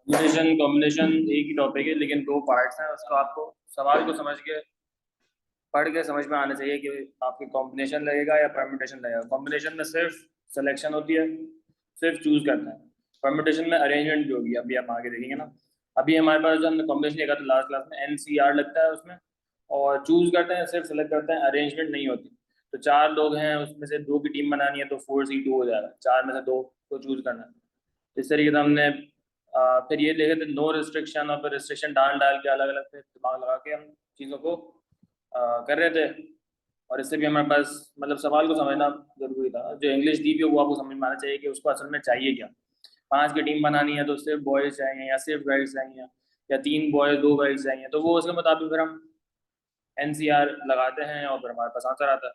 Combination combination एक ही topic है लेकिन दो पार्ट्स हैं। उसको आपको सवाल को समझ के पढ़ के समझ में आना चाहिए कि आपके कॉम्बिनेशन लगेगा या परम्यूटेशन लगेगा। कॉम्बिनेशन में सिर्फ सिलेक्शन होती है, सिर्फ चूज करना है। परम्यूटेशन में अरेंजमेंट भी होगी, अभी हम आगे देखेंगे ना। अभी हमारे पास जो हमने कॉम्बिनेशन देखा था लास्ट क्लास में, NCR लगता है उसमें, और चूज करते हैं, सिर्फ सेलेक्ट करते हैं, अरेंजमेंट नहीं होती। तो चार लोग हैं, उसमें से दो की टीम बनानी है तो 4C2 हो जाएगा, चार में से दो को चूज करना है। इस तरीके से हमने फिर ये लिखे थे नो रिस्ट्रिक्शन, और फिर रिस्ट्रिक्शन डाल डाल के अलग अलग फिर दिमाग लगा के हम चीज़ों को कर रहे थे। और इससे भी हमारे पास मतलब सवाल को समझना जरूरी था। जो इंग्लिश दी भी हो वो आपको समझ में आना चाहिए कि उसको असल में चाहिए क्या। पांच की टीम बनानी है तो सिर्फ बॉयज चाहिए या सिर्फ गर्ल्स चाहिए, या तीन बॉयज दो गर्ल्स चाहिए, तो वो उसके मुताबिक फिर हम NCR लगाते हैं और फिर हमारे पास आंसर आता है।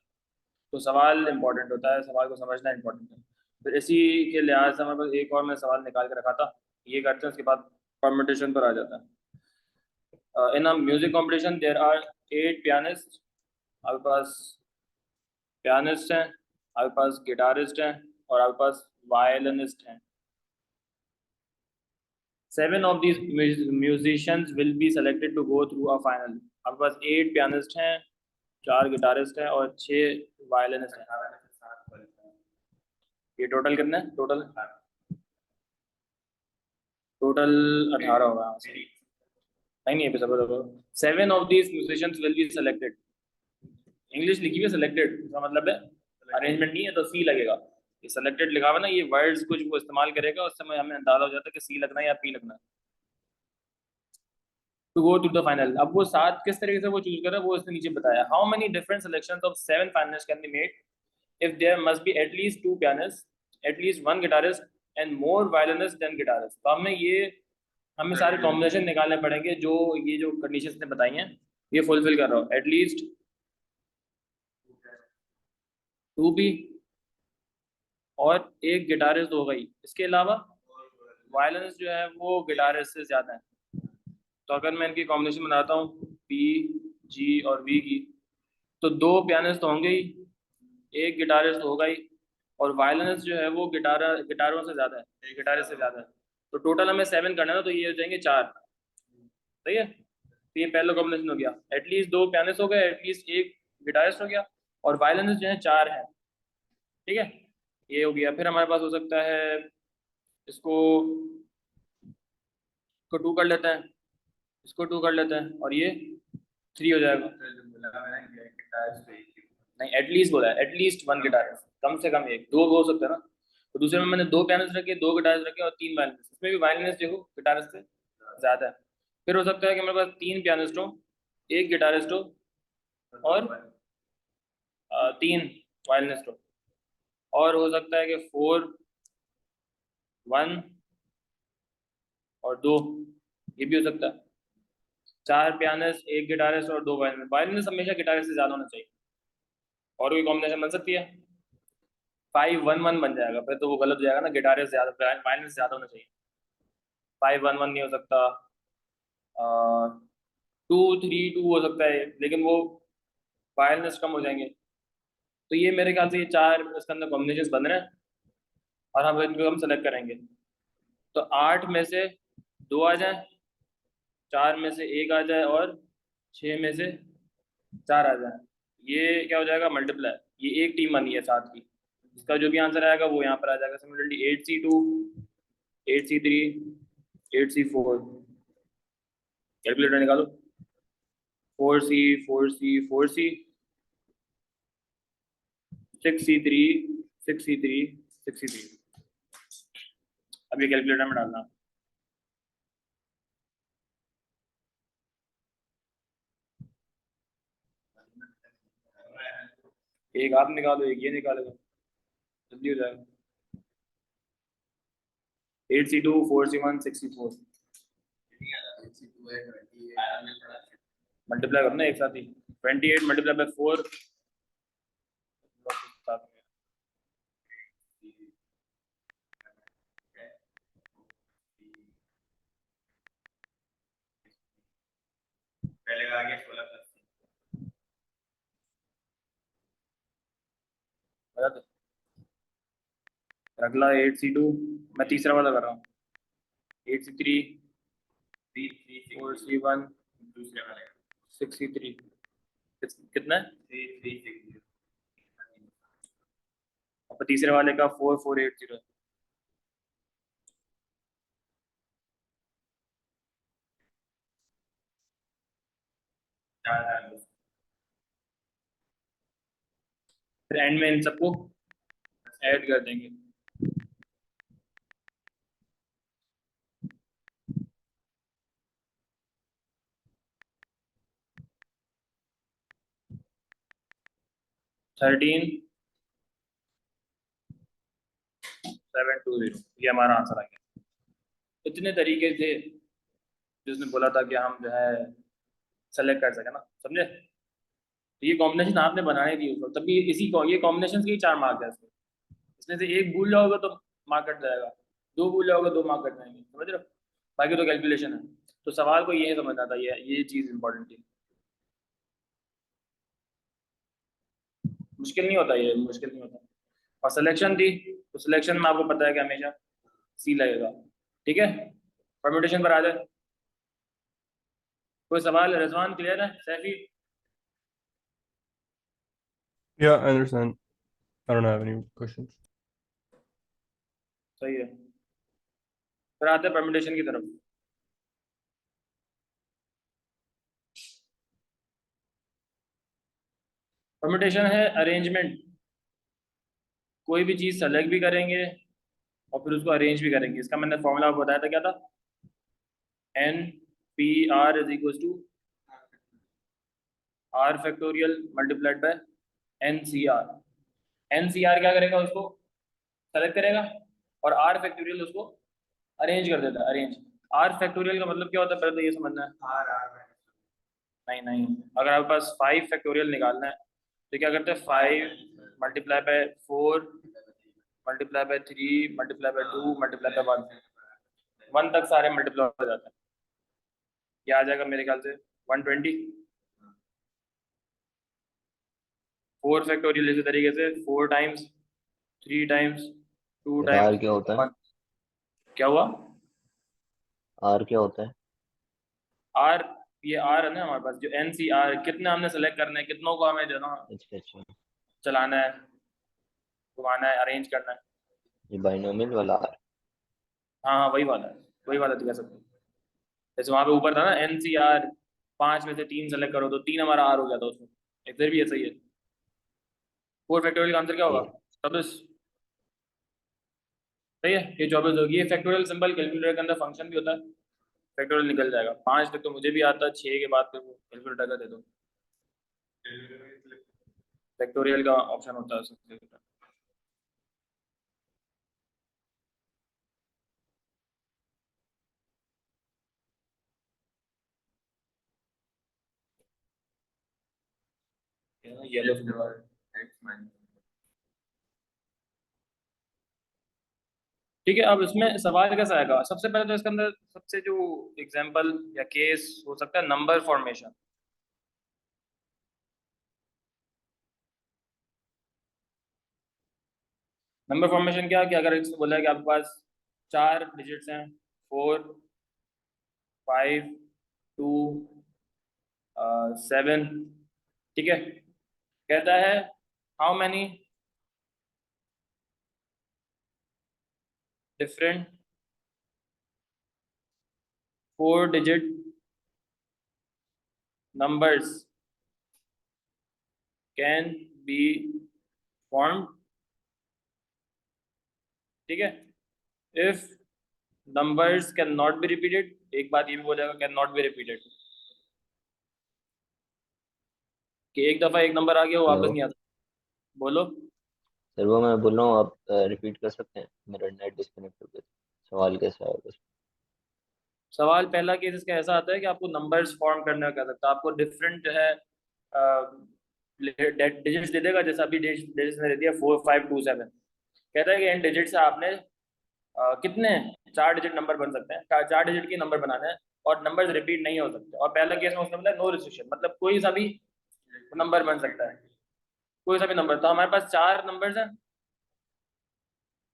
तो सवाल इंपॉर्टेंट होता है, सवाल को समझना इंपॉर्टेंट है। फिर इसी के लिहाज से हमारे पास एक और मैं सवाल निकाल के रखा था, ये करते हैं उसके बाद परमुटेशन पर आ जाता है। In a music competition there are 8 pianist. आपके पास पियानिस्ट हैं, आपके पास गिटारिस्ट हैं, और आपके पास वायलिनिस्ट हैं। 7 of these musicians will be selected to go through a final। आपके पास 8 पियानिस्ट हैं, 4 गिटारिस्ट हैं और 6 वायलिनिस्ट हैं। ये टोटल कितने हैं? टोटल टोटल 18 होगा। नहीं नहीं, सब 7 of these musicians will be selected। English लिखी हुई है सिलेक्टेड, इसका मतलब है अरेंजमेंट नहीं है तो सी लगेगा। ये सिलेक्टेड लिखा हुआ है ना, ये वर्ड्स कुछ वो इस्तेमाल करेगा, उस समय हमें अंदाजा हो जाता है कि सी लगना है या पी लगना है। To go to the final, अब वो सात किस तरीके से वो चूज कर रहा है वो इसने नीचे बताया। How many different selections of 7 finalist can be made if there must be at least 2 pianist, at least 1 guitarist and more violinist than guitarist. तो हमें सारे कॉम्बिनेशन निकालने पड़ेंगे जो ये जो कंडीशंस ने बताई हैं ये फुलफिल कर रहा हो। एटलीस्ट 2 भी, और एक गिटारिस्ट हो गई, इसके अलावा वायलिनिस्ट जो है वो गिटारिस्ट से ज्यादा है। तो अगर मैं इनकी कॉम्बिनेशन बनाता हूँ P, G और V की, तो 2 पियानिस्ट तो होंगे ही, एक गिटारिस्ट होगा ही, और वायलिनिस्ट जो है वो गिटारों से ज्यादा है, गिटारिस्ट से ज्यादा है। तो टोटल हमें 7 करना है ना, तो ये हो जाएंगे 4। सही है, तो ये पहला कॉम्बिनेशन हो गया। एटलीस्ट 2 पियानिस्ट हो गए, एटलीस्ट एक गिटारिस्ट हो गया, और वायलिनिस्ट जो है 4 है। ठीक है, ये हो गया। फिर हमारे पास हो सकता है इसको को 2 कर लेते हैं, इसको 2 कर लेते हैं, और ये 3 हो जाएगा। नहीं, एटलीस्ट बोला है, एटलीस्ट 1 गिटारिस्ट, कम से कम एक, दो हो सकता है ना। तो दूसरे में मैंने 2 पियानिस्ट रखे, 2 गिटारिस्ट रखे और 3 वायलिनिस्ट, इसमें भी वायलिनिस्ट देखो गिटारिस्ट से ज्यादा है। फिर हो सकता है कि मेरे पास 3 पियानिस्ट हो, एक गिटारिस्ट हो, और 3 वायलिनिस्ट हो। और हो सकता है कि 4, 1 और 2, ये भी हो सकता है। 4 पियानिस्ट, एक गिटारिस्ट और 2 वायलिनिस्ट। वायलिनिस्ट हमेशा गिटारिस्ट से ज्यादा होना चाहिए। और कोई कॉम्बिनेशन बन सकती है? 5-1-1 बन जाएगा, फिर तो वो गलत हो जाएगा ना, गिटारिस्ट ज्यादा वायलिनिस्ट ज्यादा होना चाहिए। 5-1-1 नहीं हो सकता। 2-3-2 हो सकता है, लेकिन वो वायलिनिस्ट कम हो जाएंगे। तो ये मेरे ख्याल से ये 4 इसके अंदर कॉम्बिनेशन बन रहे हैं, और हम इनको हम सेलेक्ट करेंगे। तो 8 में से 2 आ जाए, 4 में से एक आ जाए, और 6 में से 4 आ जाए। ये क्या हो जाएगा? मल्टीप्लाई। ये एक टीम बनी है 7 की, इसका जो भी आंसर आएगा वो यहाँ पर आ जाएगा। Similarly 8C2, 8C3, 8C4, calculator निकालो। 4C, 4C, 4C, 6C3, 6C3, 6C3। अब ये कैलकुलेटर में डालना। एक आप निकालो, एक ये निकालेगा, जल्दी हो जाएगा। 8C2, 4C1, 6C4, मल्टीप्लाई करना एक साथ ही। 28 मल्टीप्लाई बाय 4, पहले का आगे 16 बता दो। अगला 8C2, मैं तीसरा वाला कर रहा हूँ। 8C3, 4C1 दूसरे वाले 6C3 कितना है? 3360 और तीसरे वाले का 4480 है। फिर एंड में इन सबको ऐड कर देंगे। थर्टीन 720 ये हमारा आंसर आ गया। इतने तरीके थे जिसने बोला था कि हम जो है सेलेक्ट कर सके ना, समझे? तो ये कॉम्बिनेशन आपने बनाने दी ऊपर, तभी इसी को ये कॉम्बिनेशन के ही 4 मार्क है इसमें। इसमें से एक भूल जाओगे तो मार्क कट जाएगा, दो भूल जाओगे 2 मार्क कट जाएंगे, समझ रहे हो? बाकी तो कैलकुलेशन है। तो सवाल को ये समझना था, ये चीज़ इंपॉर्टेंट थी। मुश्किल नहीं होता, ये मुश्किल नहीं होता। और सिलेक्शन थी, तो सिलेक्शन में आपको पता है कि हमेशा सी लगेगा। ठीक है, परम्यूटेशन पर आ जाए। कोई सवाल? रिजवान क्लियर है? Saifi? Yeah, I understand. I don't have any questions. सही है, फिर आते हैं परम्यूटेशन की तरफ। परम्यूटेशन है अरेंजमेंट, कोई भी चीज़ सेलेक्ट भी करेंगे और फिर उसको अरेंज भी करेंगे। इसका मैंने फॉर्मूला आपको बताया था, क्या था? N P R is equal to R factorial multiplied by N C R. N C R क्या करेगा? उसको सेलेक्ट करेगा और आर फैक्टोरियल उसको अरेंज कर देता है। अरेंज आर फैक्टोरियल का मतलब क्या होता है, पहले तो ये समझना है। आर आर नहीं नहीं, अगर आपके पास 5 फैक्टोरियल निकालना है तो क्या करते हैं? 5 multiply by 4 multiply by 3 multiply by 2 multiply by 1 तक सारे मल्टीप्लाई हो जाते हैं। क्या आ जाएगा मेरे ख्याल से? 120। 4 फैक्टोरियल इसी तरीके से 4 टाइम्स 3 टाइम्स 2 फिर आर टाइम्स क्या होता है? 1। क्या हुआ? आर क्या होता है? आर, ये आर है ना हमारे पास, जो एन सी आर, कितने हमने सेलेक्ट करने हैं, कितनों को हमें जो है ना अच्छा अच्छा, चलाना है, घुमाना है, अरेंज करना है। ये बाइनोमियल वाला आर। हाँ हाँ, वही वाला है, वही वाला तो कह सकते हैं। जैसे वहां पे ऊपर था ना एन सी आर, 5 में से 3 सेलेक्ट करो तो 3 हमारा आर हो गया था उसमें। इधर भी ऐसा ही है। 4 फैक्टोरियल का आंसर क्या होगा? ये 24। सही है, ये 24 होगी। ये फैक्टोरियल सिंबल कैलकुलेटर के अंदर फंक्शन भी होता है, फैक्टोरियल निकल जाएगा। 5 तक तो मुझे भी आता है, 6 के बाद फिर वो कैलकुलेटर का दे दो, फैक्टोरियल का ऑप्शन होता है उसमें। येलो एक्स माइनस ठीक है। अब इसमें सवाल कैसा आएगा? सबसे पहले तो इसके अंदर सबसे जो एग्जांपल या केस हो सकता है, नंबर फॉर्मेशन। नंबर फॉर्मेशन क्या? कि अगर इसको बोला है कि आपके पास 4 डिजिट्स हैं, 4 5 2 7, ठीक है। कहता है how many different 4 digit numbers can be formed, ठीक है। If numbers can not be repeated, एक बात ये भी बोलेगा कैन नॉट बी रिपीटेड, कि एक दफा एक नंबर आ गया वो वापस हेलो नहीं आता। बोलो। सर, वो मैं बोल रहा हूँ, आप रिपीट कर सकते हैं? मेरा नेट डिस्कनेक्ट हो गया था। सवाल कैसा है बस? सवाल पहला केस इसका ऐसा आता है कि आपको नंबर्स फॉर्म करने का कह सकता है, आपको डिफरेंट जो है डिजिट्स दे देगा। जैसे अभी डिजिट्स ने दे दिया 4527, कहता है कि इन डिजिट से आपने कितने 4 डिजिट नंबर बन सकते हैं, 4 डिजिट के नंबर बनाने हैं और नंबर्स रिपीट नहीं हो सकते। और पहला केस में उसने बताया नो रिस्ट्रिक्शन, मतलब कोई सा भी नंबर बन सकता है, कोई सा भी नंबर। तो हमारे पास 4 नंबर्स हैं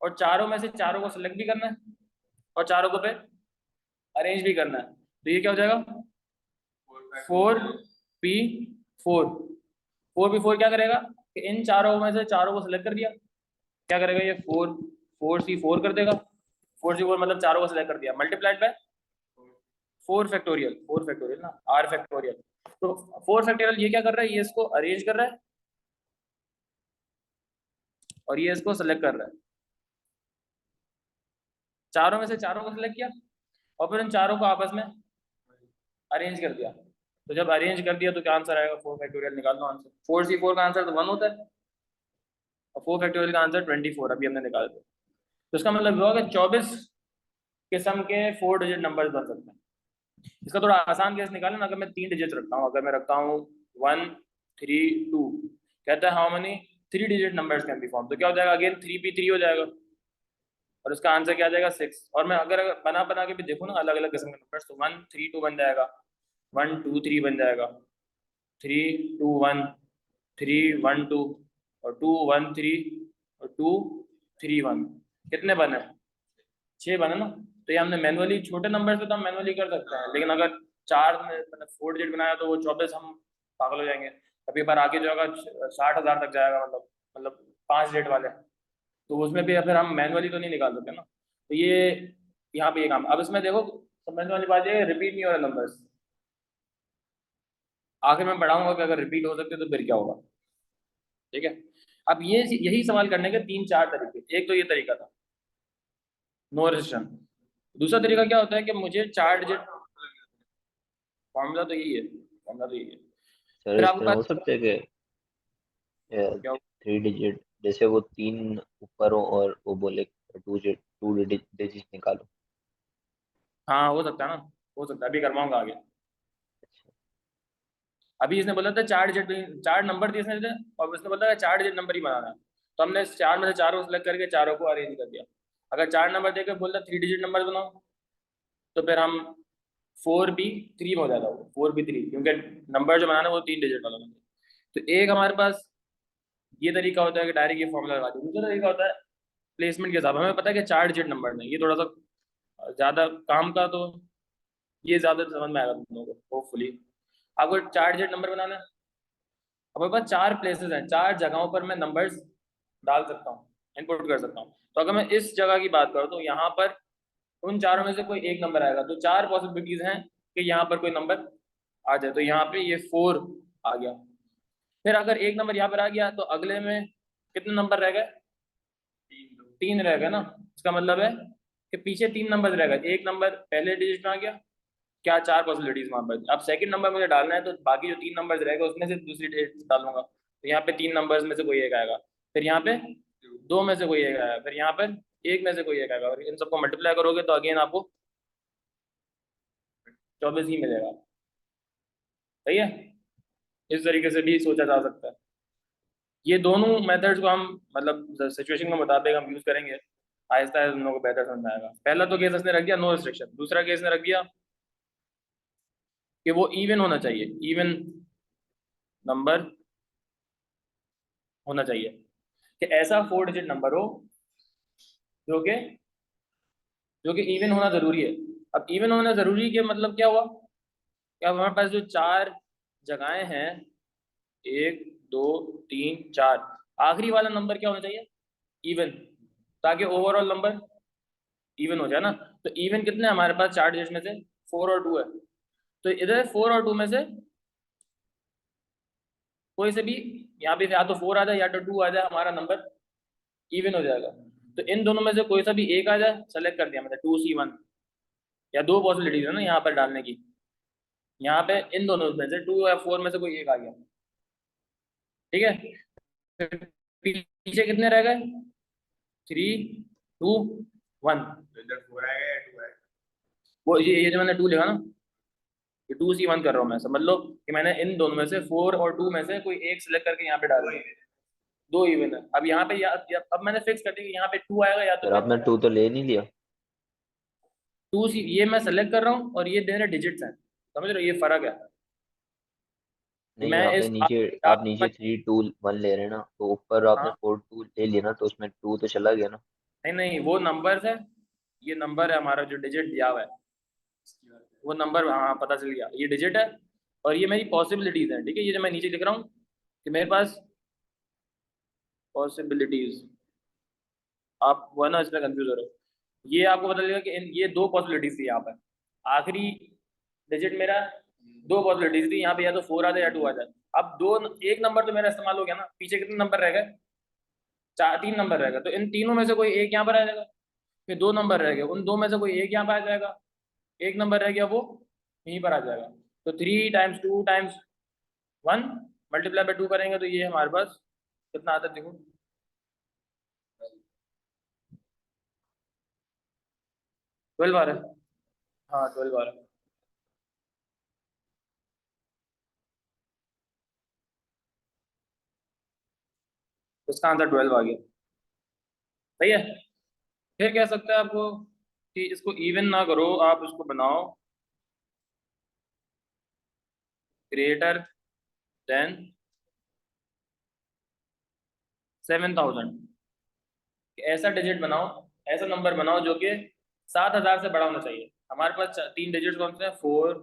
और चारों में से चारों को सिलेक्ट भी करना है और चारों को पे अरेंज भी करना है। तो ये क्या हो जाएगा 4p4। 4p4 क्या करेगा कि इन चारों में से चारों को सिलेक्ट कर दिया, क्या करेगा ये 4c4 कर देगा। 4c4 मतलब चारों को सिलेक्ट कर दिया, मल्टीप्लाइड बाय 4 फैक्टोरियल ना, r फैक्टोरियल। तो 4 फैक्टोरियल ये क्या कर रहा है, ये इसको अरेंज कर रहा है और ये इसको सिलेक्ट कर रहा है। चारों में से चारों को सिलेक्ट किया और फिर उन चारों को आपस में अरेंज कर दिया। तो जब अरेंज कर दिया तो क्या आंसर आएगा, 4 फैक्टोरियल निकाल लो आंसर। 4c4 का आंसर तो 1 होता है और 4 फैक्टोरियल का आंसर 24 अभी हमने निकाल दिया। तो इसका मतलब हुआ कि 24 किस्म के 4 डिजिट नंबर बन सकते हैं। इसका थोड़ा आसान केस निकालें ना, अगर मैं 3 डिजिट रखता हूँ, अगर मैं रखता हूँ 1 3 2, कहता है how many 3 digit numbers can be form, तो क्या हो जाएगा अगेन 3p3 हो जाएगा और उसका आंसर क्या आ जाएगा 6। और मैं अगर बना बना के भी देखूँ ना अलग अलग किस्म के नंबर्स, तो 1 3 2 बन जाएगा, 1 2 3 बन जाएगा, 3 2 1, 3 1 2 और 2 1 3 और 2 3 1। कितने बने, 6 बने ना। तो ये हमने मैनुअली, छोटे नंबर से तो हम मैनुअली कर सकते हैं, लेकिन अगर 4 में मतलब 4 डिजिट बनाया तो वो 24 हम पागल हो जाएंगे। कभी बार आगे जो होगा 60,000 तक जाएगा, मतलब 5 डिजिट वाले, तो उसमें भी फिर हम मैनुअली तो नहीं निकाल सकते ना। तो ये यहाँ पे ये काम। अब इसमें देखो समझने वाली बात ये, रिपीट नहीं हो रहा नंबर्स। आखिर में पढ़ाऊंगा कि अगर रिपीट हो सकते तो फिर क्या होगा, ठीक है। अब ये यही सवाल करने के 3-4 तरीके। एक तो ये तरीका था नो रेजिस्टेंस। दूसरा तरीका क्या होता है कि मुझे 4 डिजिट, फॉर्मूला तो यही है, फॉर्मूला तो यही है। सर फिर इस आपके तरह हो पास सकता है कि क्या 3 डिजिट, जैसे वो 3 ऊपर हो और वो बोले 2 डिजिट निकालो। हाँ हो सकता है ना, हो सकता है, अभी करवाऊंगा आगे। अभी इसने बोला था 4 डिजिट, 4 नंबर दिए इसने और उसने बोला था 4 डिजिट नंबर ही बनाना है। तो हमने इस 4 में से 4 को सिलेक्ट करके चारों को अरेंज कर दिया। अगर 4 नंबर देकर बोलता 3 डिजिट नंबर बनाओ, तो फिर हम 4p3 में हो जाता, वो 4p3, क्योंकि नंबर जो बनाना है वो 3 डिजिट वाला बनाना है। तो एक हमारे पास ये तरीका होता है कि डायरेक्ट ये फॉर्मूला लगा दो। दूसरा तरीका होता है प्लेसमेंट के हिसाब, हमें पता है कि 4 डिजिट नंबर में ये थोड़ा सा ज़्यादा काम का, तो ये ज़्यादा समझ में आएगा तुम लोगों को होपफुली। आपको 4 डिजिट नंबर बनाना है, हमारे पास 4 प्लेसेस हैं, 4 जगहों पर मैं नंबर्स डाल सकता हूँ, इनपुट कर सकता हूँ। तो अगर मैं इस जगह की बात करूँ तो यहाँ पर उन चारों में से कोई एक नंबर आएगा, तो 4 पॉसिबिलिटीज हैं कि यहाँ पर कोई नंबर आ जाए। तो यहाँ पे ये 4 आ गया। फिर अगर एक नंबर यहाँ पर आ गया तो अगले में कितने नंबर रह गए, 3 रह गए ना। इसका मतलब है कि पीछे 3 नंबर रह गए, एक नंबर पहले डिजिट में आ गया, क्या 4 पॉसिबिलिटीज वहां पर। अब सेकंड नंबर मुझे डालना है, तो बाकी जो 3 नंबर रहेगा उसमें से दूसरी डिजिट डालूंगा, तो यहाँ पे 3 नंबर्स में से कोई एक आएगा, फिर यहाँ पे 2 में से कोई एक आएगा, फिर यहाँ पर 1 में से कोई एक आएगा, और इन सबको मल्टीप्लाई करोगे तो अगेन आपको 24 ही मिलेगा। सही है, इस तरीके से भी सोचा जा सकता है। ये दोनों मेथड्स को हम मतलब सिचुएशन के मुताबिक हम यूज करेंगे, आहिस्ता आहिस्ता हम लोगों को बेहतर समझ में आएगा। पहला तो केस इसने रख दिया नो रिस्ट्रिक्शन, दूसरा केस ने रख दिया कि वो इवन होना चाहिए, इवन नंबर होना चाहिए, कि ऐसा 4 डिजिट नंबर हो जो कि इवन होना जरूरी है। अब इवन होना जरूरी के मतलब क्या हुआ कि अब हमारे पास जो 4 जगहें हैं, 1 2 3 4, आखिरी वाला नंबर क्या होना चाहिए, इवन, ताकि ओवरऑल नंबर इवन हो जाए ना। तो इवन कितने हमारे पास 4 डिजिट में से 4 और 2 है, तो इधर 4 और 2 में से कोई से भी, यहाँ पे या तो 4 आ जाए या तो 2 आ जाए, हमारा नंबर इवन हो जाएगा। तो इन दोनों में से कोई सा भी एक आ जाए, सेलेक्ट कर दिया मतलब 2c1, या 2 पॉसिबिलिटीज है ना यहाँ पर डालने की। यहाँ पे इन दोनों में से 2 या 4 में से कोई एक आ गया, ठीक है। फिर पीछे कितने रह गए, 3 2 1। तो इधर 4 आएगा या 2 आएगा? वो ये जो मैंने 2 लिखा ना, ये 2c1 कर रहा हूँ मैं, समझ लो कि मैंने इन दोनों में से 4 और 2 में से कोई एक सिलेक्ट करके यहाँ पे डाल दिया, 2 इवन है। अब यहाँ पे अब मैंने फिक्स कर दिया कि यहाँ पे 2 आएगा या तो सर आपने 2 तो ले नहीं लिया। 2c, ये मैं सेलेक्ट कर रहा हूँ और ये मेरे डिजिट्स हैं, समझ रहे हो, ये फर्क है। नहीं, मैं आपने इस नीचे, आप नीचे 3 2 1 ले रहे हैं ना, तो ऊपर आपने हाँ 4 2 ले लिया ना, तो उसमें 2 तो चला गया ना। नहीं नहीं, वो नंबर्स है, ये नंबर है हमारा जो डिजिट दिया हुआ है, वो नंबर, हाँ पता चल गया, ये डिजिट है और ये मेरी पॉसिबिलिटीज है, ठीक है। ये जो मैं नीचे लिख रहा हूँ कि मेरे पास पॉसिबिलिटीज, आप वो है ना इसमें कंफ्यूज हो रहे हो, ये आपको पता चलेगा कि ये दो पॉसिबिलिटीज थी यहाँ पर, आखिरी डिजिट मेरा दो पॉसिबिलिटीज थी यहाँ पे, या तो 4 आ जाए या 2 आ जाए। अब दो, एक नंबर तो मेरा इस्तेमाल हो गया ना, पीछे कितने नंबर रह गए, 3 नंबर रह गए, तो इन तीनों में से कोई एक यहाँ पर आ जाएगा। फिर 2 नंबर रह गए, उन दो में से कोई एक यहाँ पर आ जाएगा, एक नंबर रह गया वो यहीं पर आ जाएगा। तो 3 टाइम्स 2 टाइम्स 1 मल्टीप्लाई बाय 2 करेंगे तो ये हमारे पास कितना आता है देखो, 12 आ रहा है। हाँ 12 आ रहा है। तो इसका आंसर 12 आ गया, सही है। फिर कह सकते हैं आपको कि इसको इवन ना करो, आप इसको बनाओ ग्रेटर देन 7000। ऐसा डिजिट बनाओ, ऐसा नंबर बनाओ जो कि 7000 से बड़ा होना चाहिए। हमारे पास 3 डिजिट कौन से हैं, 4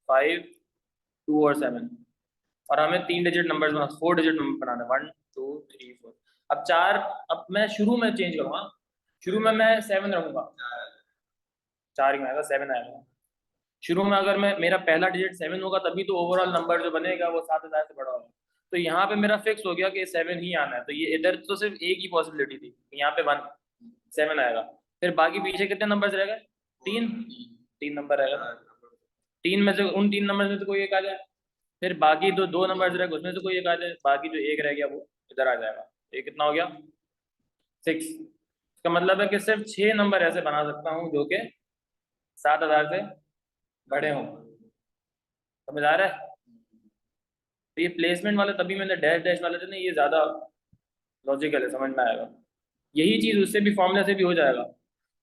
5 2 और 7, और हमें 3 डिजिट नंबर बना, 4 डिजिट नंबर बनाना, 1 2 3 4। अब 4, अब मैं शुरू में चेंज करूँगा, शुरू में मैं 7 रखूंगा, 4 ही आएगा, 7 आएगा शुरू में। अगर मैं, मेरा पहला डिजिट 7 होगा तभी तो ओवरऑल नंबर जो बनेगा वो 7000 से बड़ा होगा। तो यहाँ पे मेरा फिक्स हो गया कि 7 ही आना है, तो ये इधर तो सिर्फ एक ही पॉसिबिलिटी थी, यहाँ पे 1 7 आएगा। फिर बाकी पीछे कितने नंबर रह गए, 3 3 नंबर रहेगा, 3 में से उन 3 नंबर में से कोई एक आ जाए। फिर बाकी तो 2 नंबर रह गए उसमें से कोई एक आ जाए, बाकी जो एक रह गया वो इधर आ जाएगा। ये कितना हो गया, 6। इसका मतलब है कि सिर्फ 6 नंबर ऐसे बना सकता हूँ जो कि 7000 से बड़े हों। समझ आ रहा है। तो ये प्लेसमेंट वाले तभी मैंने डैश डैश वाले थे ना, ये ज्यादा लॉजिकल है, समझ में आएगा। यही चीज उससे भी, फॉर्मूले से भी हो जाएगा,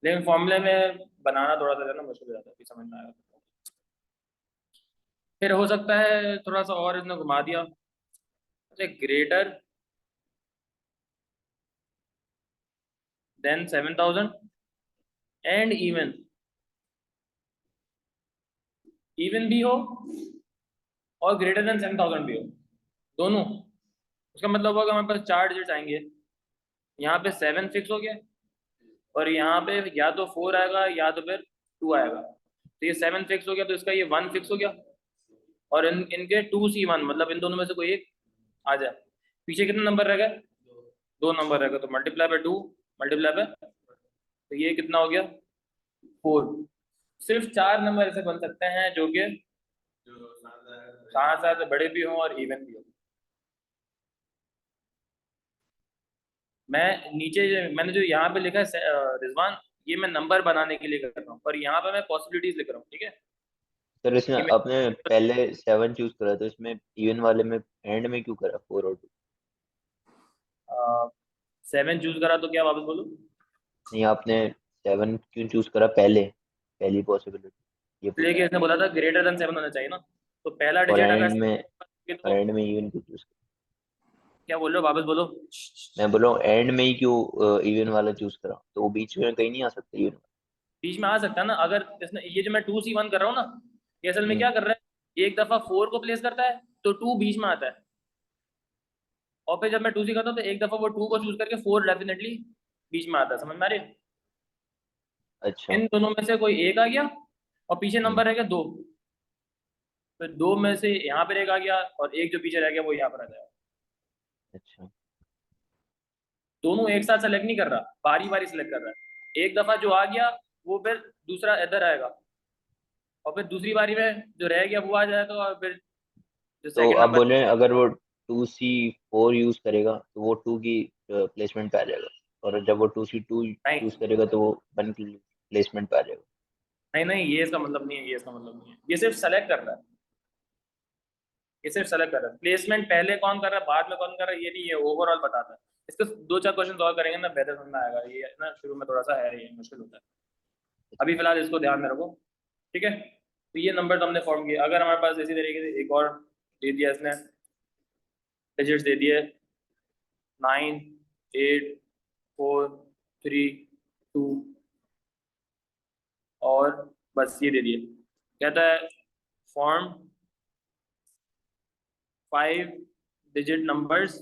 लेकिन फॉर्मूले में बनाना थोड़ा सा ना मुश्किल हो जाता है, फिर समझ में आएगा। फिर हो सकता है थोड़ा सा और इसने घुमा दिया, greater than 7000 and even, even भी हो और ग्रेटर देन 7000 भी हो, दोनों। उसका मतलब होगा हमारे पास 4 डिजिट आएंगे, यहाँ पे 7 फिक्स हो गया और यहाँ पे या तो 4 आएगा या तो फिर 2 आएगा। तो ये 7 फिक्स हो गया, तो इसका ये 1 फिक्स हो गया, और इनके 2C1 मतलब इन दोनों में से कोई एक आ जाए। पीछे कितने नंबर रह गए, 2 नंबर रह गए, तो मल्टीप्लाई बाय 2 मल्टीप्लाई बाय, तो ये कितना हो गया 4। सिर्फ 4 नंबर ऐसे बन सकते हैं जो कि 7 से बड़े भी हों और इवन भी हो। मैं नीचे मैंने जो यहाँ पे लिखा है रिजवान, ये मैं नंबर बनाने के लिए कर रहा हूँ, पर यहाँ पे मैं पॉसिबिलिटीज लिख रहा हूँ, ठीक है। सर इसमें कि आपने पहले 7 चूज करा, तो इसमें इवन वाले में एंड में क्यों करा 4 और 2? 7 चूज करा तो क्या, वापस बोलो। नहीं, आपने 7 क्यों चूज करा पहले, पहली पॉसिबिलिटी ये पूछ लेकिन इसने बोला था ग्रेटर देन 7 होना चाहिए ना, तो पहला और डिजिट अगर और तो एंड में इवन क्यों चूज? क्या बोल रहे हो, वापस बोलो। मैं बोल रहा हूँ एंड में ही क्यों इवन वाला चूज करा, तो वो बीच में कहीं नहीं आ सकता इवन? बीच में आ सकता है ना, अगर इसने ये जो मैं 2C1 कर रहा हूँ ना, ये असल में हम्म। क्या कर रहा है, एक दफा 4 को प्लेस करता है तो 2 बीच में आता है, और फिर जब मैं 2C करता हूँ तो एक दफा वो 2 को चूज करके 4 डेफिनेटली बीच में आता है। समझ में आ रही है। अच्छा। इन दोनों में से कोई एक आ गया और पीछे हम्म। नंबर रह गया 2, तो 2 में से यहाँ पर एक आ गया और एक जो पीछे रह गया वो यहाँ पर आ जाएगा। अच्छा। दोनों एक साथ सेलेक्ट नहीं कर रहा, बारी बारी सेलेक्ट कर रहा है। एक दफा जो आ गया वो फिर दूसरा इधर आएगा, और फिर दूसरी बारी में जो रह गया वो आ जाएगा, और फिर जो तो सेकंड आप नंबर। बोल रहे हैं अगर वो 2C4 यूज करेगा तो वो 2 की प्लेसमेंट पे आ जाएगा, और जब वो 2C2 नहीं यूज करेगा तो वो 1 की प्लेसमेंट पे आ जाएगा? नहीं नहीं, ये इसका मतलब नहीं है, ये इसका मतलब नहीं है, ये सिर्फ सेलेक्ट कर रहा है, ये सिर्फ सेलेक्ट कर रहा है। प्लेसमेंट पहले कौन कर रहा है बाद में कौन कर रहा है ये नहीं है, ओवरऑल बताता है। इसको 2-4 क्वेश्चन सॉल्व करेंगे ना बेहतर समझ में आएगा, ये ना शुरू में थोड़ा सा है, ये मुश्किल होता है। अभी फिलहाल इसको ध्यान में रखो, ठीक है। तो ये नंबर तो हमने फॉर्म किया। अगर हमारे पास इसी तरीके से एक और दे दिया इसने, डिजिट्स दे दिए 9 8 4 3 2 और बस ये दे दिए, कहता है फॉर्म 5 डिजिट नंबर्स,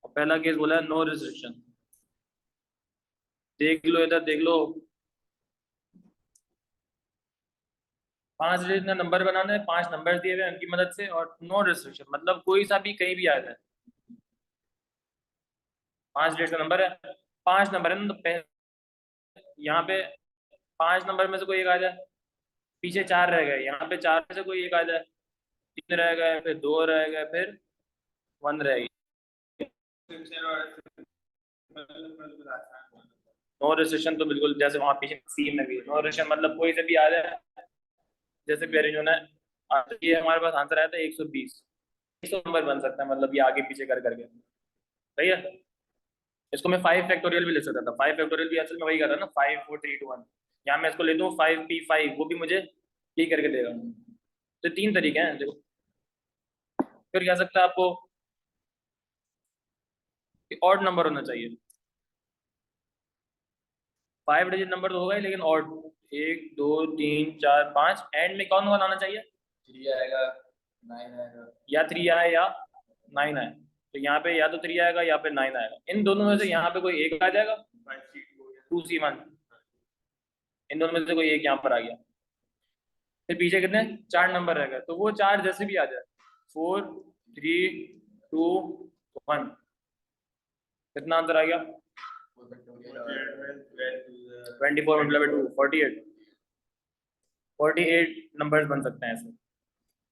और पहला केस बोला है नो रिस्ट्रिक्शन। देख लो इधर, देख लो, 5 डिजिट का नंबर बनाना है, 5 नंबर दिए हुए हैं उनकी मदद से, और नो रिस्ट्रिक्शन मतलब कोई सा भी कहीं भी आ जाए। 5 डिजिट का नंबर है, 5 नंबर है ना, तो यहाँ पे 5 नंबर में से कोई एक आ जाए, पीछे 4 रह गए, यहाँ पे 4 में से कोई एक आ जाए, 3 रह गए, फिर 2 रह गए, फिर 1 रह गई। नो रिस्ट्रिक्शन तो बिल्कुल जैसे वहां पीछे सी में भी नो रिस्ट्रिक्शन मतलब कोई से भी आ जाए, जैसे कि अरेंज होना है। ये हमारे पास आंसर आया था 120, 100 नंबर बन सकता है, मतलब ये आगे पीछे कर करके, सही है। इसको मैं 5 फैक्टोरियल भी ले सकता था, 5 फैक्टोरियल भी असल में वही कर रहा है ना, 5 4 3 2 1। यहाँ मैं इसको ले दूँ 5p5, वो भी मुझे p करके देगा। तो 3 तरीके हैं देखो। फिर कह सकता है आपको कि ऑड नंबर होना चाहिए, 5 डिजिट नंबर तो होगा ही, लेकिन ऑड, 1 2 3 4 5, एंड में कौन कौन आना चाहिए? 3 आएगा, 9 आएगा, या 3 आए या 9 आए। तो यहाँ पे या तो 3 आएगा या पे 9 आएगा, इन दोनों में से यहाँ पे कोई एक आ जाएगा, 2c1, इन दोनों में से कोई एक यहाँ पर आ गया। फिर पीछे कितने 4 नंबर रह गए, तो वो 4 जैसे भी आ जाए, 4 3 2 1, कितना आंसर आ गया? 24 मतलब 2 48, 48 नंबर्स बन सकते हैं इसमें।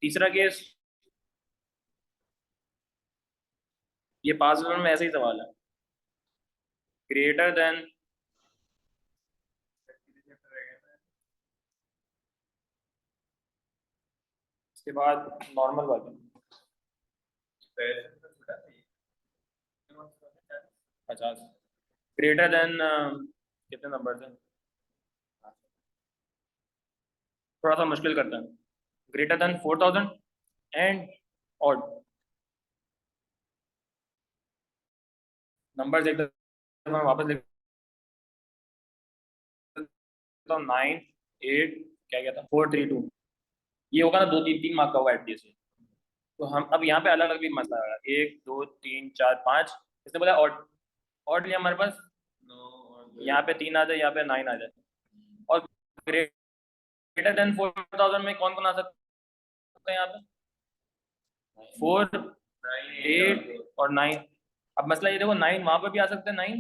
तीसरा केस, ये पास में ऐसे ही सवाल है, ग्रेटर देन इसके बाद नॉर्मल वाला 50, ग्रेटर देन कितने नंबर हैं, थोड़ा सा मुश्किल करते हैं, greater than 4000 and odd numbers एक मैं वापस लिख देता हूँ, 9 8 क्या क्या था 4 3 2, ये होगा ना 2 3 3 मार्क का होगा एटलीस्ट। तो हम अब यहाँ पे अलग अलग भी मसला है, 1 2 3 4 5, इसने बोला ऑड, ऑड लिया हमारे पास, यहाँ पे 3 आ जाए, यहाँ पे 9 आ जाए, और ग्रेटर देन 4000 में कौन कौन आ सकता है यहाँ पे? 4 8 और 9। अब मसला ये देखो, 9 वहां पे भी आ सकते हैं 9,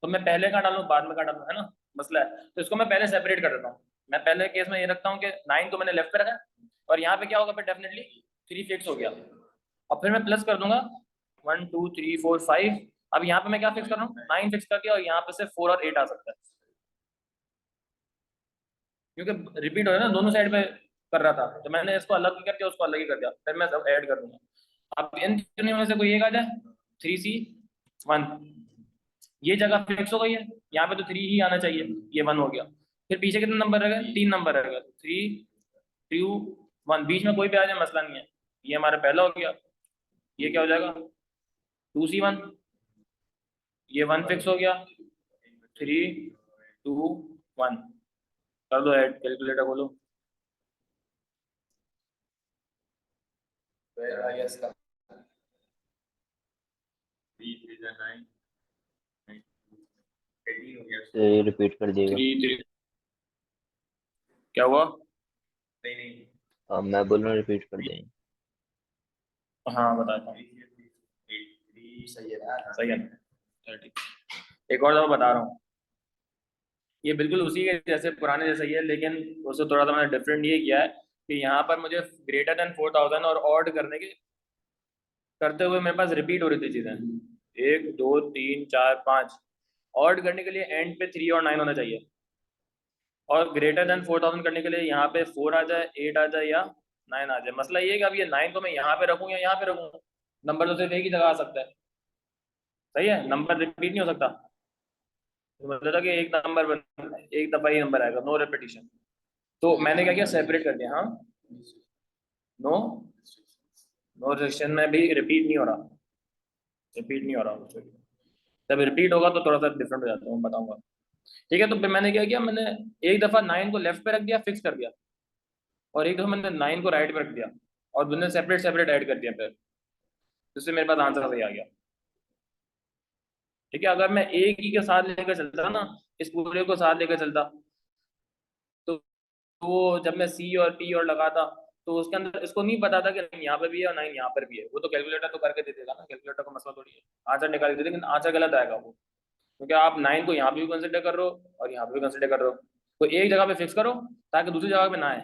तो मैं पहले का डालूं बाद में का डालूं, है ना मसला है। तो इसको मैं पहले सेपरेट कर देता हूँ, मैं पहले केस में ये रखता हूँ कि 9 तो मैंने लेफ्ट पे रखा है, और यहाँ पे क्या होगा फिर डेफिनेटली 3 फिक्स हो गया, और फिर मैं प्लस कर दूंगा 1 2 3 4 5। अब यहाँ पे मैं क्या फिक्स कर रहा हूँ? 9 फिक्स करके, और यहाँ पे से 4 और 8 आ सकता है, क्योंकि रिपीट हो रहा है ना, दोनों साइड पे कर रहा था, तो मैंने इसको अलग ही करके उसको अलग ही कर दिया, फिर मैं सब ऐड कर दूंगा। अब इन तीनों में से कोई एक आ जाए, 3c1, ये जगह फिक्स हो गई है, यहाँ पे तो 3 ही आना चाहिए, ये 1 हो गया। फिर पीछे कितने नंबर रह गए? 3 नंबर रह गए, 3 2 1, बीच में कोई भी आ जाए मसला नहीं है, ये हमारा पहला हो गया। ये क्या हो जाएगा? 2c1, ये 1 फिक्स हो गया, 3 2 1, कर दो ऐड, कैलकुलेटर खोलो। फिर आ गया इसका 18 हो गया। तो रिपीट कर देगा। 3 3 क्या हुआ? नहीं नहीं, मैं बोल रहा हूँ रिपीट कर दें। हाँ बताता हूँ, 83 सही है ना? सही है, चलो ठीक। एक और दफा बता रहा हूँ, ये बिल्कुल उसी के जैसे पुराने जैसा ही है, लेकिन उससे थोड़ा सा मैंने डिफरेंट ये किया है कि यहाँ पर मुझे ग्रेटर देन 4000 और ऑड करने के करते हुए मेरे पास रिपीट हो रही थी चीजें, 1 2 3 4 5, ऑड करने के लिए एंड पे 3 और 9 होना चाहिए, और ग्रेटर देन 4000 करने के लिए यहाँ पे 4 आ जाए, 8 आ जाए या 9 आ जाए। मसला ये है कि अब ये 9 को मैं यहाँ पे रखूँ या यहाँ पे रखूँ, नंबर तो सिर्फ एक ही जगह आ सकता है, सही है, नंबर रिपीट नहीं हो सकता। तो मतलब था कि एक नंबर एक दफा ही नंबर आएगा, नो रेपिटेशन। तो मैंने क्या किया, सेपरेट कर दिया। हाँ, नो नो सेक्शन में भी रिपीट नहीं हो रहा, रिपीट नहीं हो रहा, जब रिपीट होगा तो थोड़ा सा डिफरेंट हो जाता है, मैं बताऊंगा। ठीक है, तो फिर मैंने क्या किया, मैंने एक दफा 9 को लेफ्ट पे रख दिया, फिक्स कर दिया, और एक दफा मैंने 9 को राइट पे रख दिया, और मैंने सेपरेट सेपरेट ऐड कर दिया, फिर जिससे मेरे पास आंसर सही आ गया। ठीक है, अगर मैं एक ही के साथ लेकर चलता ना, इस पूरे को साथ लेकर चलता, तो वो जब मैं सी और टी और लगाता, तो उसके अंदर इसको नहीं पता था कि 9 यहाँ पे भी है और 9 यहाँ पर भी है। वो तो कैलकुलेटर तो करके दे देगा ना, कैलकुलेटर का मसला थोड़ी है, आंसर निकाल के दे, लेकिन आंसर गलत आएगा वो, क्योंकि आप 9 को यहाँ पे भी कंसिडर कर रहे हो और यहाँ पे भी कंसिडर कर रहे हो। तो एक जगह पे फिक्स करो ताकि दूसरी जगह पे ना आए।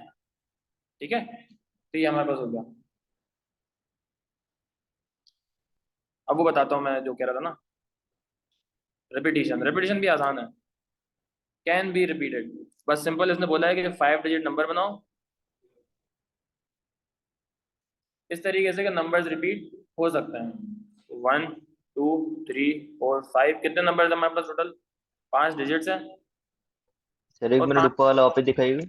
ठीक है, तो ये हमारे पास हो गया। अब वो बताता हूँ मैं जो कह रहा था ना, रिपीटिशन। रिपीटिशन भी आसान है, कैन बी रिपीटेड। बस सिंपल इसने बोला है कि 5 डिजिट नंबर बनाओ इस तरीके से कि नंबर्स रिपीट हो सकते हैं। 1 2 3 4 5, कितने नंबर हमारे पास टोटल? 5 डिजिट्स हैं। सर एक और मिनट ऊपर वाला वापस दिखाइएगा।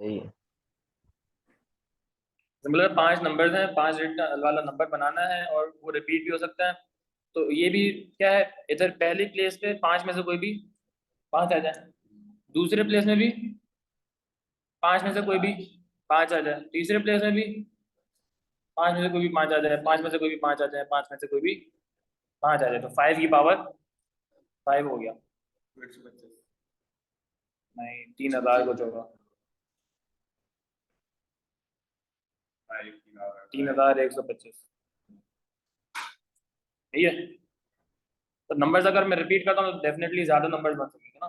सही है। सिंपल 5 नंबर्स हैं, 5 डिजिट वाला नंबर बनाना है और वो रिपीट भी हो सकता है। तो ये भी क्या है, इधर पहली प्लेस पे 5 में से कोई भी 5 आ जाए, दूसरे प्लेस में भी 5 में से कोई भी 5 आ जाए, तीसरे प्लेस में भी 5 में से कोई भी 5 आ जाए, 5 में से कोई भी 5 आ जाए, 5 में से कोई भी 5 आ जाए, तो 5 की पावर 5 हो गया। नहीं, 3,000 कुछ होगा। 3,125। सही है। तो नंबर्स अगर मैं रिपीट करता हूँ तो डेफिनेटली ज्यादा नंबर्स बन सकेंगे ना।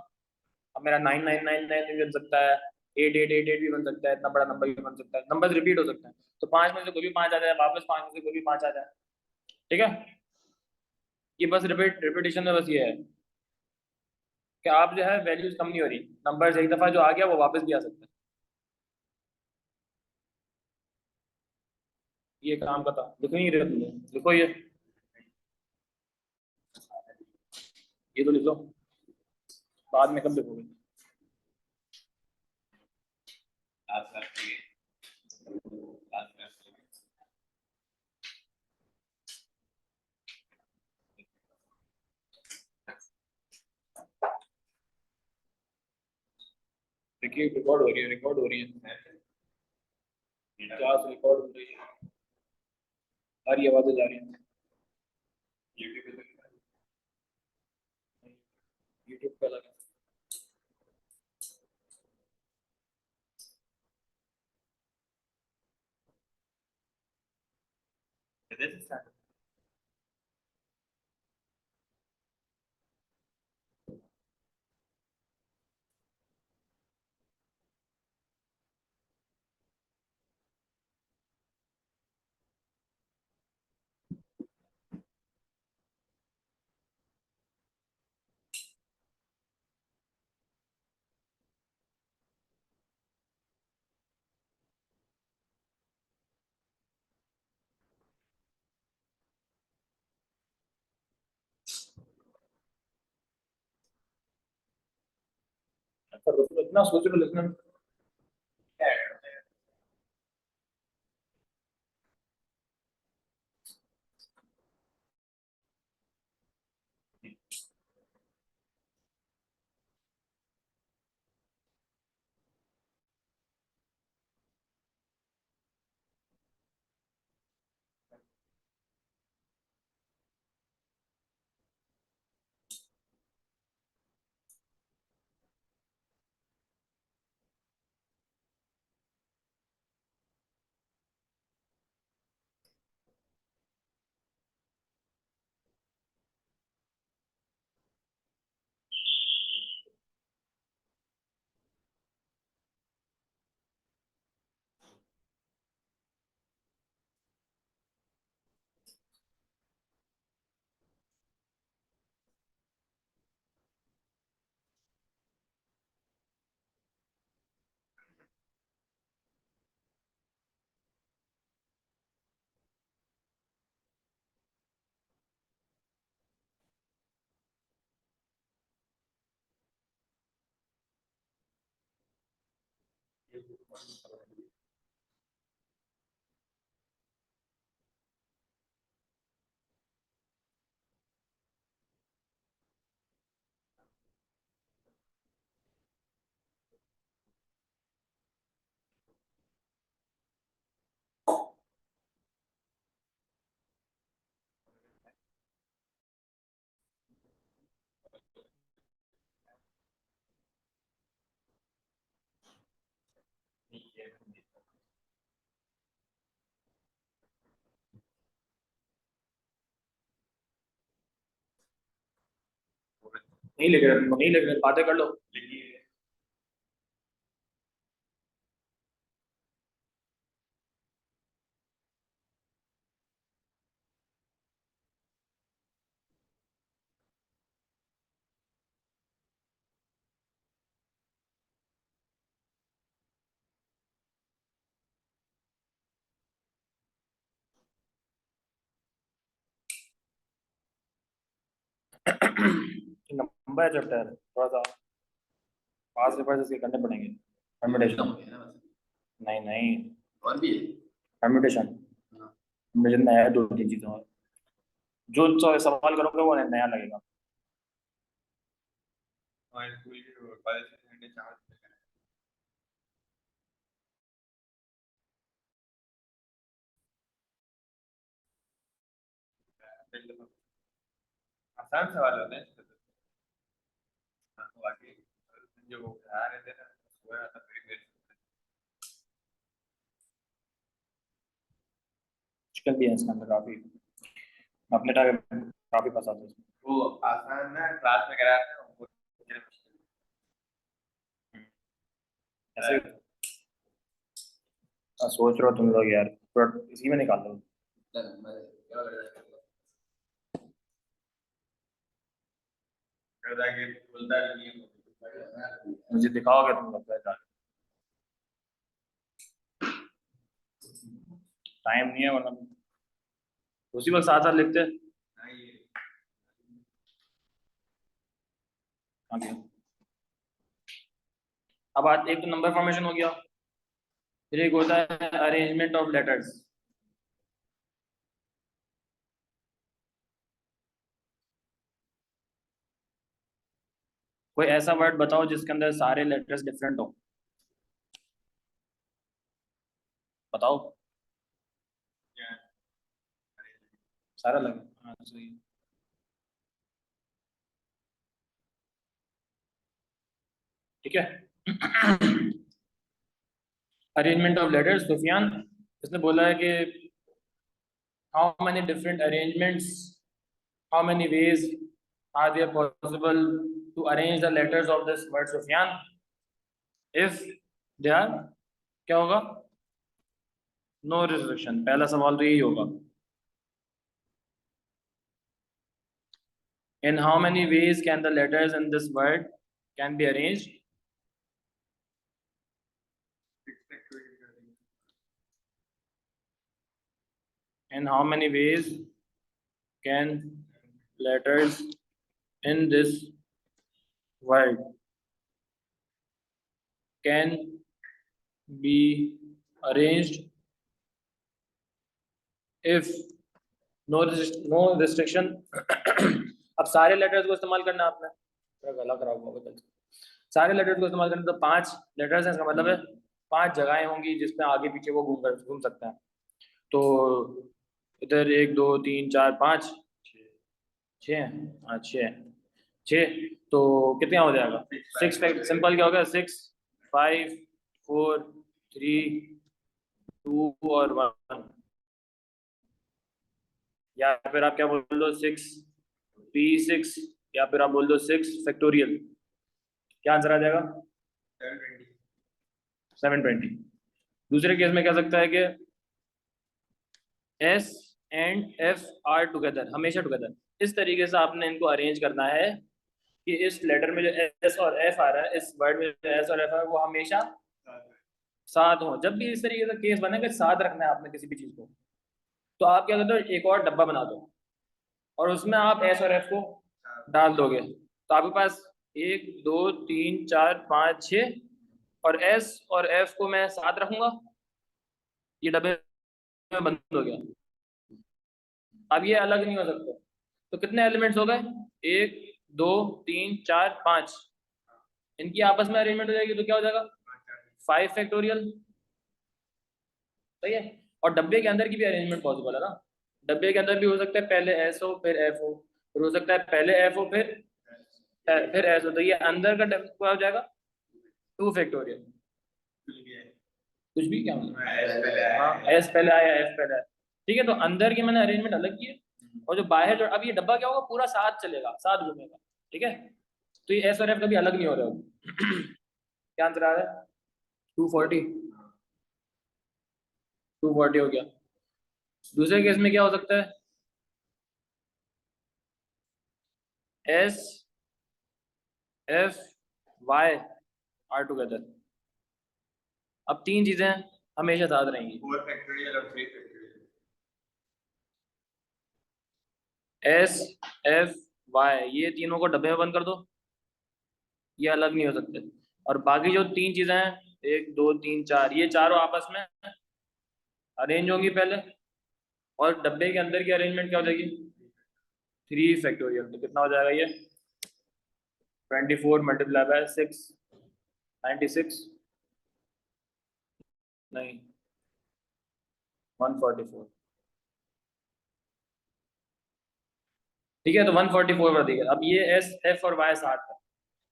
अब मेरा 9,999 भी बन सकता है, 8,888 भी बन सकता है, इतना बड़ा नंबर भी बन सकता है, नंबर्स रिपीट हो सकते हैं। तो 5 में से कोई भी 5 आ जाए, वापस 5 में से कोई भी 5 आ जाए। ठीक है, ये बस रिपीटिशन में बस ये है कि आप जो है वैल्यूज कम नहीं हो रही, नंबर्स एक दफा जो आ गया वो वापस भी आ सकता है। ये काम का था, लिखो नहीं रहे तुमने, लिखो ये तो लिख लो, बाद में कब लिखोगे? देखिए रिकॉर्ड हो रही है, रिकॉर्ड हो रही है, क्लास रिकॉर्ड हो रही है, सारी आवाजें जा रही हैं। यूट्यूब पे लगा। इतना सोच लो लिखना। नहीं लिख रहे बातें कर लो। लंबा है चैप्टर, थोड़ा सा पास पेपर इसके करने पड़ेंगे। परम्यूटेशन नहीं नहीं, और भी है। परम्यूटेशन हाँ। मुझे नया 2-3 चीजें और जो सवाल करोगे वो नया लगेगा। और स्कूल के कॉलेज के चार आसान सवाल होते हैं। हाँ, बाकी जो वो आ रहे थे ना वो आता फिर मुश्किल भी है इसके अंदर काफी, अपने टाइम काफी फंसा था इसमें। वो आसान ना क्लास में कराया था वो ऐसे सोच रहे हो तुम लोग यार, पर इसी में निकाल लो। मुझे दिखाओगे तुम लोग कैसा, टाइम नहीं है वरना उसी वक्त साथ साथ लिखते। आगे अब बात, एक तो नंबर फॉर्मेशन हो गया, फिर एक होता है अरेंजमेंट ऑफ लेटर्स। कोई ऐसा वर्ड बताओ जिसके अंदर सारे लेटर्स डिफरेंट हो, बताओ। सारा लगे, हाँ सही है। ठीक है। अरेंजमेंट ऑफ लेटर्स, सुफियान इसने बोला है कि how many different arrangements, how many ways are there possible to arrange the letters of this word Sufiyan, if they are, क्या होगा, नो रिस्ट्रिक्शन। पहला सवाल तो यही होगा, in how many ways can the letters in this word can be arranged? In how many ways can letters in this word can be arranged if no restriction? अब सारे letters को इस्तेमाल करना है आपने, मेरा गला खराब होगा कल। सारे लेटर्स को इस्तेमाल करना, तो 5 लेटर्स हैं, इसका मतलब है 5 जगहें होंगी जिसमें आगे पीछे वो घूम सकते हैं। तो इधर 1 2 3 4 5 6, हाँ 6 तो कितने हो जाएगा, 6 सिंपल क्या होगा, 6 5 4 3 2 और 1, या फिर आप क्या बोल दो 6 P6, या फिर आप बोल दो 6 फैक्टोरियल। क्या आंसर आ जाएगा, 720। दूसरे केस में कह सकता है कि S and F are together, हमेशा टुगेदर। इस तरीके से आपने इनको अरेंज करना है कि इस लेटर में जो S और F आ रहा है, इस वर्ड में जो S और F है वो हमेशा साथ हो। जब भी इस तरीके का केस बनेगा, साथ रखना है आपने किसी भी चीज को, तो आप क्या करते हो, एक और डब्बा बना दो और उसमें आप S और F को डाल दोगे, तो आपके पास 1 2 3 4 5 6, और S और F को मैं साथ रखूंगा, ये डब्बे में बंद हो गया। अब ये अलग नहीं हो सकते, तो कितने एलिमेंट्स हो गए, 1 2 3 4 5, इनकी आपस में अरेंजमेंट हो जाएगी तो क्या हो जाएगा, 5 फैक्टोरियल। सही है। और डब्बे के अंदर की भी अरेंजमेंट पॉसिबल है ना, डब्बे के अंदर भी हो सकता है पहले S हो फिर F हो, फिर हो सकता है पहले F हो फिर S हो, तो ये अंदर का क्या हो जाएगा, 2 फैक्टोरियल। कुछ भी क्या मतलब एस पहले आया हाँ है। एस पहले आया एफ पहले आया। ठीक है, तो अंदर की मैंने अरेंजमेंट अलग की है, और जो बाहर जो अब ये डब्बा क्या होगा, पूरा साथ चलेगा, साथ घूमेगा। ठीक है, तो ये एस और एफ कभी अलग नहीं हो रहे हो। क्या आंसर आ रहा है? 240। 240 हो गया। दूसरे केस में क्या हो सकता है? S F Y are together. अब तीन चीजें हमेशा साथ रहेंगी, 4 फैक्टोरियल और 3 फैक्टोरियल। एस एफ वाई, ये तीनों को डब्बे में बंद कर दो, ये अलग नहीं हो सकते। और बाकी जो तीन चीजें हैं, एक दो तीन चार, ये चारों आपस में अरेंज होंगी पहले, और डब्बे के अंदर की अरेंजमेंट क्या हो जाएगी? 3 फैक्टोरियल। तो कितना हो जाएगा ये? 24 मल्टीप्लाई बाय 6, 96 नहीं 144। ठीक है, तो 144 पर दिया। अब ये एस एफ और वाई साथ है।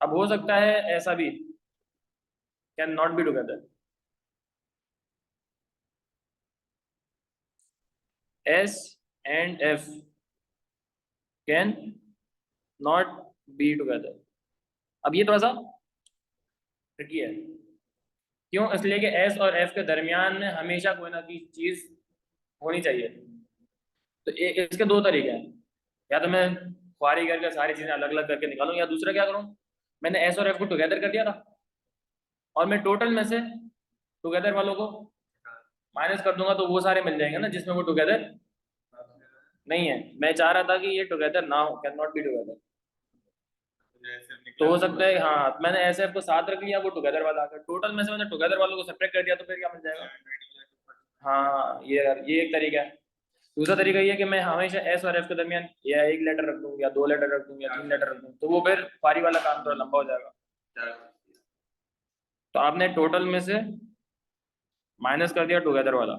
अब हो सकता है ऐसा भी, can not be together. S and F can not be together. अब ये थोड़ा सा ट्रिकी है। क्यों? इसलिए कि एस और एफ के दरमियान में हमेशा कोई ना कोई चीज होनी चाहिए। तो इसके दो तरीके हैं, या तो मैं ख्वारी करके सारी चीजें अलग अलग करके निकालूं, या दूसरा क्या करूं, मैंने एस और एफ को टुगेदर कर दिया था, और मैं टोटल में से टुगेदर वालों को माइनस कर दूंगा, तो वो सारे मिल जाएंगे ना जिसमें वो टुगेदर नहीं है। मैं चाह रहा था कि ये टुगेदर ना हो, कैन नॉट बी टुगेदर। तो हो सकता है हाँ, मैंने एस एफ को साथ रख लिया, वो टुगेदर वाला आ गया, टोटल में से मैंने टुगेदर वालों को सेपरेट कर दिया, तो फिर क्या मिल जाएगा? हाँ, ये एक तरीका है। दूसरा तरीका ये है कि मैं हमेशा एस और एफ के दरमियान या एक लेटर रख दूं, या दो लेटर रख दूं, या तीन लेटर रख दूं, तो वो फिर पारी वाला काम थोड़ा लंबा हो जाएगा। तो आपने टोटल में से माइनस कर दिया टुगेदर वाला।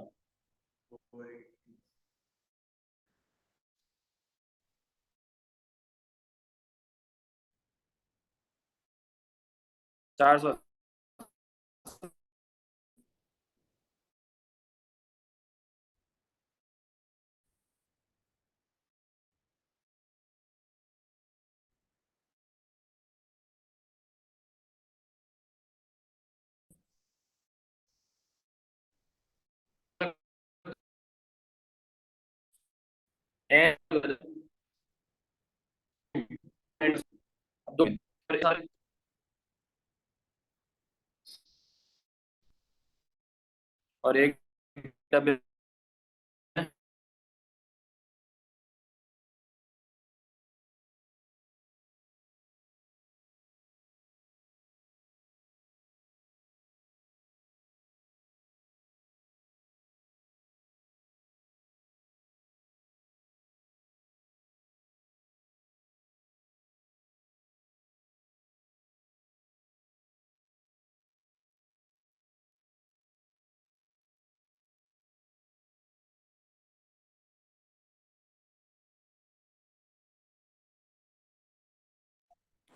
400। अब दो और एक डबल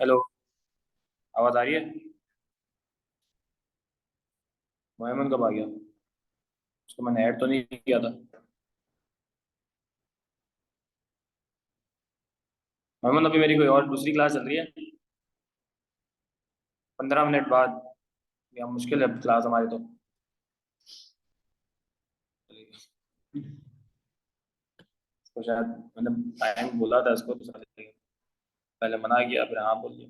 हेलो, आवाज आ रही है? मोहम्मद कब आ गया? उसको मैंने ऐड तो नहीं किया था। मोहम्मद, अभी मेरी कोई और दूसरी क्लास चल रही है, 15 मिनट बाद। या मुश्किल है क्लास हमारी तो। इसको शायद मैंने टाइम बोला था इसको, तो शायद पहले मना किया, फिर हाँ बोल दिया।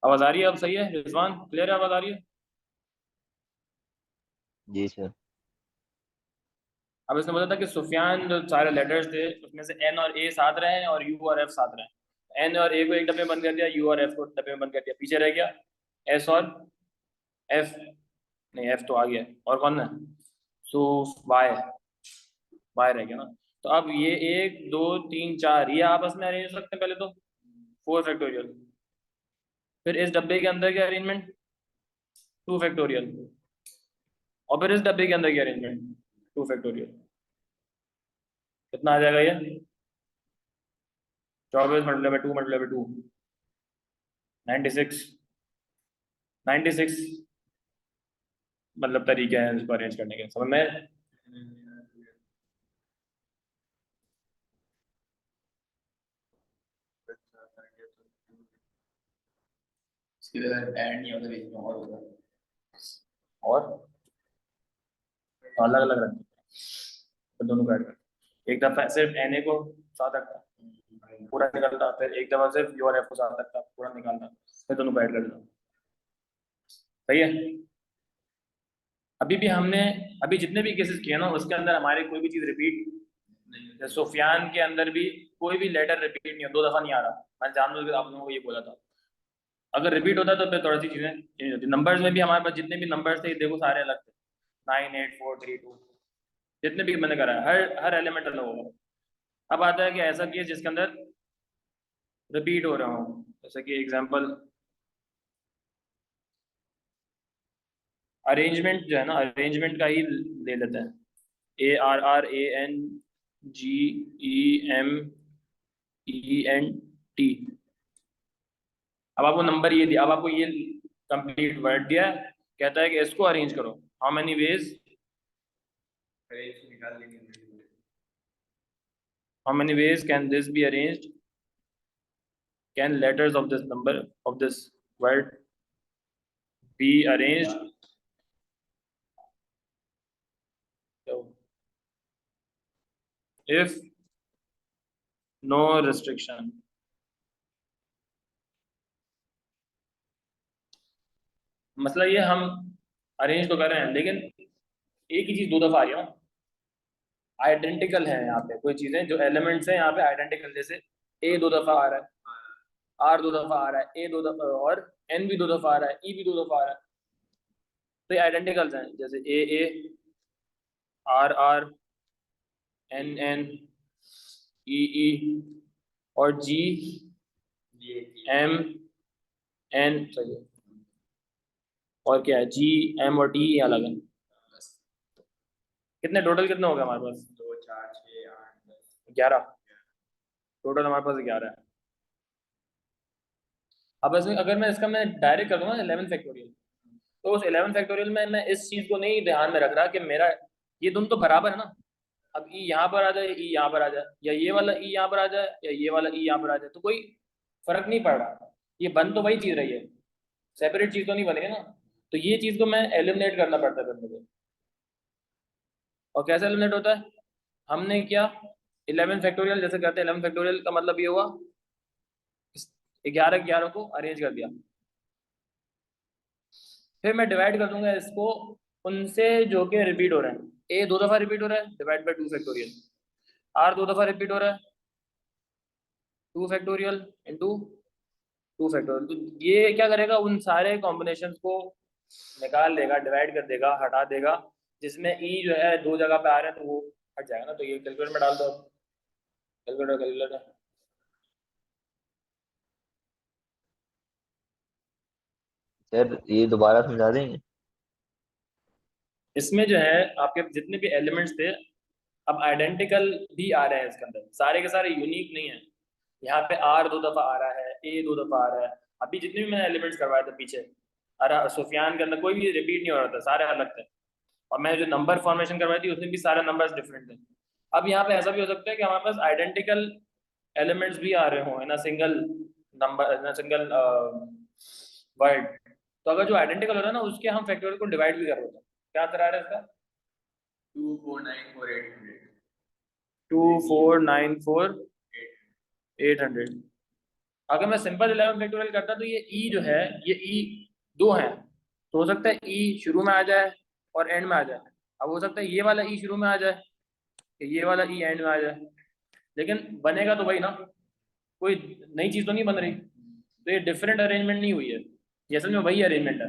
आवाज आ रही है अब? सही है रिजवान, क्लियर है? आवाज आ रही है? जी सर। अब इसने बोला था कि सुफियान जो सारे लेटर्स थे उसमें से एन और ए साथ रहे और यू और एफ साथ रहे। एन और ए को एक डब्बे में बंद कर दिया, यू और एफ को डब्बे में बंद कर दिया, पीछे रह गया एस और एफ। नहीं, एफ तो आ गया, और कौन है? सो वाई, वाई रह गया ना। तो अब ये एक दो तीन चार ये आपस में अरेंज हो सकते हैं पहले तो, 4 फैक्टोरियल। फिर इस डब्बे के अंदर की अरेंजमेंट 2 फैक्टोरियल, और फिर इस डब्बे के अंदर की अरेंजमेंट 2 फैक्टोरियल। कितना आ जाएगा ये? 24 × 2 × 2 96। 96 मतलब तरीके हैं इसको अरेंज करने के, समझ में? ऐड नहीं होता बीच में और होता है। और अलग अलग रखते हैं तो दोनों को ऐड करते हैं। एक दफा सिर्फ एन को साथ रखता पूरा निकालता, फिर एक दफा सिर्फ यू और एफ को साथ रखता पूरा निकालता, फिर दोनों को ऐड कर देता। सही है। अभी भी हमने अभी जितने भी केसेस किए ना उसके अंदर हमारे कोई भी चीज रिपीट, सुफियान के अंदर भी कोई भी लेटर रिपीट नहीं हो, 2 दफा नहीं आ रहा। मैं जानबूझ के आप लोगों को ये बोला था, अगर रिपीट होता तो फिर थोड़ी सी चीजें चेंज होती। नंबर्स में भी हमारे पास जितने भी नंबर्स थे देखो सारे अलग थे, 98432 जितने भी मैंने करा है, हर एलिमेंट अलग होगा। अब आता है कि ऐसा केस जिसके अंदर रिपीट हो रहा हो, जैसे कि एग्जांपल अरेंजमेंट जो है ना, अरेंजमेंट का ही ले लेते हैं। ARRANGEMENT। अब आपको नंबर ये दिया, अब आपको ये कंप्लीट वर्ड दिया है, कहता है कि इसको अरेंज करो। हाउ मेनी वेज, निकाल लेंगे। How many veg can this be arranged, can letters of this number of this word be arranged. if no restriction, मतलब ये हम अरेंज तो कर रहे हैं लेकिन एक ही चीज 2 दफा आ रही है ना, आइडेंटिकल है यहाँ पे कोई चीजें जो एलिमेंट्स हैं यहाँ पे आइडेंटिकल, जैसे ए 2 दफा आ रहा है, आर 2 दफा आ रहा है, ए 2 दफा, और एन भी 2 दफा आ रहा है, ई भी 2 दफा आ रहा है, तो ये आइडेंटिकल्स हैं। जैसे A R R N N E E और जी एम एन, सही है। और क्या है, जी एम और डी अलग है। कितने टोटल कितने हो गए हमारे पास? 2 4 6 8 10 11 टोटल हमारे पास 11 है। अब इसमें अगर मैं डायरेक्ट कर दूंगा 11 फैक्टोरियल, तो उस 11 फैक्टोरियल में मैं इस चीज को नहीं ध्यान में रख रहा कि मेरा ये दोनों तो बराबर है ना। अब ई यहाँ पर आ जाए, ई यहाँ पर आ जाए, या ये वाला ई यहाँ पर आ जाए, या ये वाला ई यहाँ पर आ जाए, तो कोई फर्क नहीं पड़ रहा, ये बन तो वही चीज रही है, सेपरेट चीज तो नहीं बनी है ना। तो ये चीज को मैं एलिमिनेट करना पड़ता है फिर मुझे। और कैसे एलिमिनेट होता है, हमने क्या 11 फैक्टोरियल जैसे कहते हैं, 11 फैक्टोरियल का मतलब ये हुआ 11 11 को अरेंज कर दिया, फिर मैं डिवाइड कर दूंगा इसको उनसे जो कि रिपीट हो रहे हैं। ए 2 दफा रिपीट हो रहा है, डिवाइड बाय 2 फैक्टोरियल। आर 2 दफा रिपीट हो रहा है, 2 फैक्टोरियल इंटू 2 फैक्टोरियल। तो ये क्या करेगा, उन सारे कॉम्बिनेशंस को निकाल देगा, डिवाइड कर देगा, हटा देगा, जिसमें ई जो है 2 जगह पे आ रहे हैं तो वो हट जाएगा ना। तो ये कैलकुलेटर में डाल दो, कैलकुलेटर कैलकुलेटर। सर ये दोबारा समझा देंगे? इसमें जो है आपके जितने भी एलिमेंट्स थे अब आइडेंटिकल भी आ रहे हैं इसके अंदर, सारे के सारे यूनिक नहीं है। यहाँ पे आर 2 दफा आ रहा है, ए 2 दफा आ रहा है। अभी जितने भी मैंने एलिमेंट्स करवाए थे पीछे, अरे सुफियान के अंदर कोई भी रिपीट नहीं हो रहा था, सारे अलग थे। और मैंने जो नंबर फॉर्मेशन करवाई थी उसमें भी सारे नंबर्स डिफरेंट थे। अब यहाँ पे ऐसा भी हो सकता है कि हमारे पास आइडेंटिकल एलिमेंट्स भी आ रहे हों in a single number, in a single word. तो अगर जो आइडेंटिकल हो रहा है ना उसके हम फैक्टोरियल को डिवाइड भी कर रहे होते हैं। क्या करा रहे हैं इसका, 2 4 9 4 800 2 4 9 4 800। अगर मैं सिंपल 11 फैक्टोरियल करता तो ये ई जो है, ये ई 2 है, तो हो सकता है ई शुरू में आ जाए और एंड में आ जाए। अब हो सकता है ये वाला ई शुरू में आ जाए, ये वाला ई एंड में आ जाए, लेकिन बनेगा तो वही ना, कोई नई चीज तो नहीं बन रही। तो ये डिफरेंट अरेंजमेंट नहीं हुई है, ये असल में वही अरेंजमेंट है,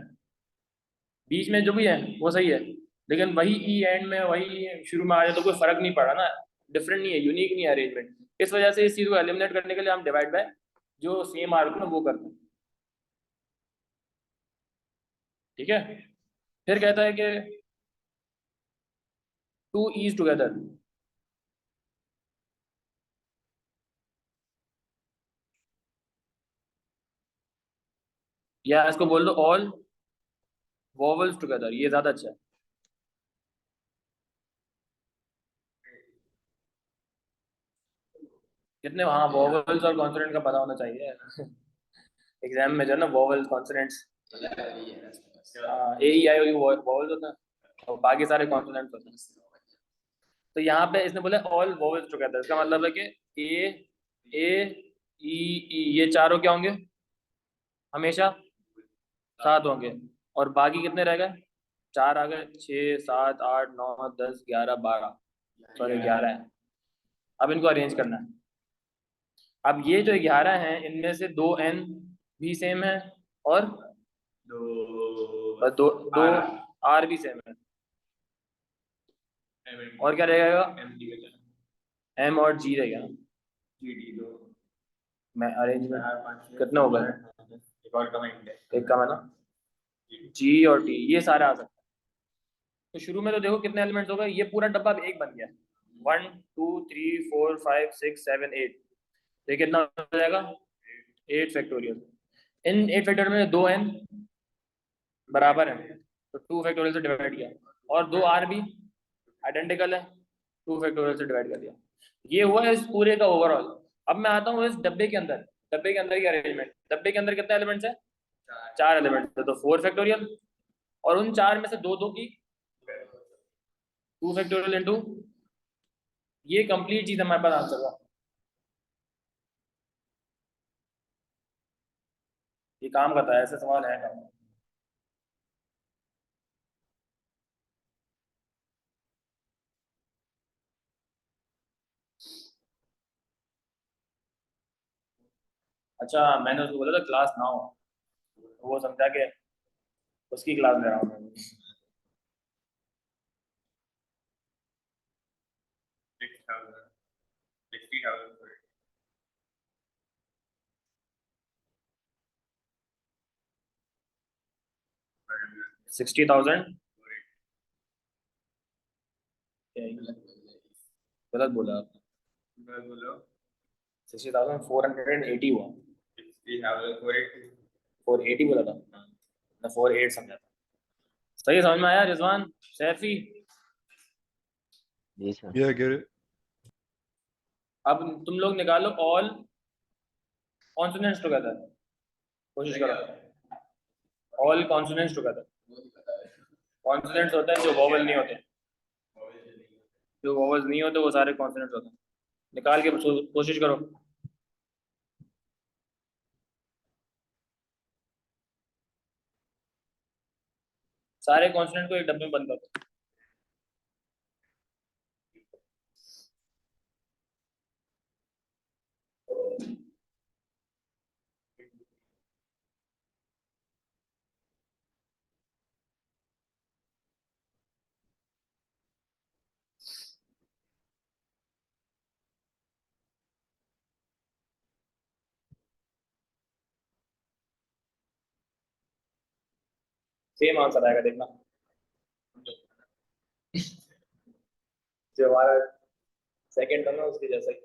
बीच में जो भी है वो सही है, लेकिन वही ई एंड में वही शुरू में आ जाए तो कोई फर्क नहीं पड़ा ना, डिफरेंट नहीं है, यूनिक नहीं है अरेंजमेंट। इस वजह से इस चीज को एलिमिनेट करने के लिए हम डिवाइड बाय जो सेम आर्क है वो करते हैं। ठीक है, फिर कहता है कि 2 इज टुगेदर, या इसको बोल दो ऑल वॉवल्स टुगेदर, ये ज्यादा अच्छा है। कितने, हाँ वॉवल्स और कॉन्सोनेंट का पता होना चाहिए एग्जाम में जो है ना vowels consonants, A E I O U vowels होता है और बाकी सारे कॉन्सोनेंट्स होते हैं। तो यहाँ पे इसने बोला ऑल वॉवल्स टुगेदर, इसका मतलब है कि ए ई ई ये चारों क्या होंगे, हमेशा सात होंगे, और बाकी कितने रह गए, चार आ गए, 6 7 8 9 10 11 12, सॉरी 11 है। अब इनको अरेंज करना है। अब ये जो 11 हैं इनमें से दो एन भी सेम है और दो दो दो आर भी सेम है, और क्या रहेगा, एम और जी रहेगा ना। मैं अरेंजमेंट कितने हो गए, एक कम है ना, जी और टी ये सारे आ सकते हैं। तो शुरू में तो देखो कितने एलिमेंट्स हो गए, ये पूरा डब्बा अब एक बन गया, 1 2 3 4 5 6 7 8, ये कितना हो जाएगा, 8 फैक्टोरियल। इन 8 फैक्टोरियल में दो एन बराबर है तो 2 फैक्टोरियल से डिवाइड किया, और दो आर भी आइडेंटिकल है, 2 फैक्टोरियल से डिवाइड कर दिया। ये हुआ है इस पूरे का ओवरऑल। अब मैं आता हूँ इस डब्बे के अंदर, डब्बे के अंदर की अरेंजमेंट। डब्बे के अंदर कितने एलिमेंट्स है, 4 एलिमेंट्स है, तो 4 फैक्टोरियल, और उन चार में से दो दो की 2 फैक्टोरियल इंटू, ये कंप्लीट चीज हमारे पास आंसर हुआ। ये काम करता है, ऐसे सवाल है काम। अच्छा मैंने उसको बोला था क्लास ना हो, तो वो समझा के उसकी क्लास ले रहा हूँ मैं। 60,000 60,000 गलत बोला आपने, बोलो 60,480 हुआ, 60,480 480 बोला था मैं, 48 समझा था। सही समझ में आया रिजवान सैफी। जी sir. Yeah, I get it. अब तुम लोग निकालो ऑल कॉन्सोनेंट्स टुगेदर, कोशिश करो ऑल कॉन्सोनेंट्स टुगेदर। कॉन्सोनेंट्स होते हैं जो वोवल नहीं होते, जो वोवल्स नहीं होते वो सारे कॉन्सोनेंट्स होते हैं। निकाल के कोशिश करो। सारे कॉन्सोनेंट को एक डब्बे में बंद कर दो। सेम आंसर आएगा देखना, जो हमारा सेकंड था ना उसके जैसा ही।